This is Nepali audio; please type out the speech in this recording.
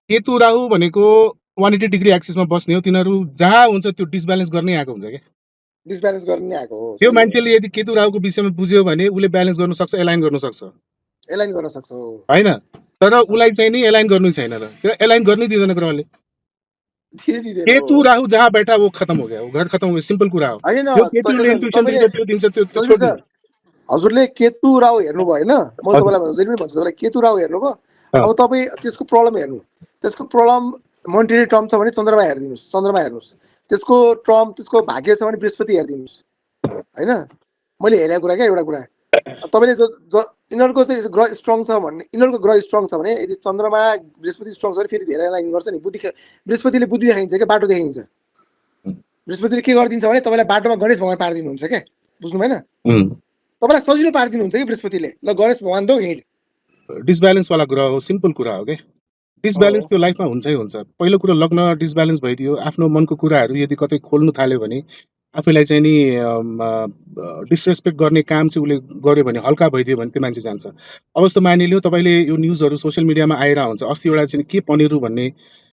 केतु राहु भनेको 180 डिग्री एक्सिसमा बस्ने हो, तिनीहरू जहाँ हुन्छ त्यो डिसब्यालेन्स गर्नै आएको हुन्छ क्या। डिसब्यालेन्स गर्ने आएको हो, त्यो सही हो। मान्छेले यदि केतु राहुको विषयमा बुझ्यो भने उसले ब्यालेन्स गर्न सक्छ, एलाइन गर्न सक्छ एलाइन गर्न सक्छ हो। होइन, तर उसलाई चाहिँ नि एलाइन गर्नु छैन र त्यो एलाइन गर्नै दिँदैन ग्रहले। दिँदैन केतु हो। राहु जहाँ बैठा वो खत्म हो गया, वो घर खत्म हो गया, सिम्पल कुरा हो। होइन जो केतुले यसो इन्ट्युसन तपाईँले दिन्छ त्यो दिन्छ त्यो सन्जु छोड्नु। सर, हजुरले केतु राहु हेर्नुभयो होइन, म हजुर तपाईँलाई जहिले पनि भन्छु तपाईँलाई केतु राहु हेर्नुभयो, अँ। अब तपाईँ त्यसको प्रब्लम हेर्नु, त्यसको प्रब्लम मोनिटरी टर्म छ भने चन्द्रमा हेरिदिनुहोस्, चन्द्रमा हेर्नुहोस्, त्यसको टर्म त्यसको भाग्य छ भने बृहस्पति हेरिदिनुहोस् होइन। मैले हेरेको कुरा क्या एउटा कुरा, तपाईँले यिनीहरूको चाहिँ ग्रह स्ट्रङ छ भने, यिनीहरूको ग्रह स्ट्रङ छ भने यदि चन्द्रमा बृहस्पति स्ट्रङ छ भने फेरि धेरै लाइन गर्छ नि, बुद्धि बृहस्पतिले बुद्धि देखाइन्छ क्या, बाटो देखाइन्छ। बृहस्पतिले के गरिदिन्छ भने तपाईँलाई बाटोमा गणेश भगवान पारिदिनुहुन्छ क्या, बुझ्नु भएन? तपाईँलाई सजिलो पारिदिनुहुन्छ कि बृहस्पतिले, ल गणेश भगवान दो हिँड। डिसब्यालेन्स वाला कुरा हो, सिम्पल कुरा हो क्या। डिसब्यालेन्स त्यो लाइफमा हुन्छै हुन्छ। पहिलो कुरो लग्न डिसब्यालेन्स भइदियो, आफ्नो मनको कुराहरू यदि कतै खोल्नु थाल्यो भने, आफूलाई चाहिँ नि डिसरेस्पेक्ट गर्ने काम चाहिँ उसले गर्यो भने, हल्का भइदियो भने त्यो मान्छे जान्छ। अब जस्तो मानिलियो तपाईँले यो न्युजहरू सोसियल मिडियामा आएर हुन्छ, अस्ति एउटा चाहिँ के पनेरु भन्ने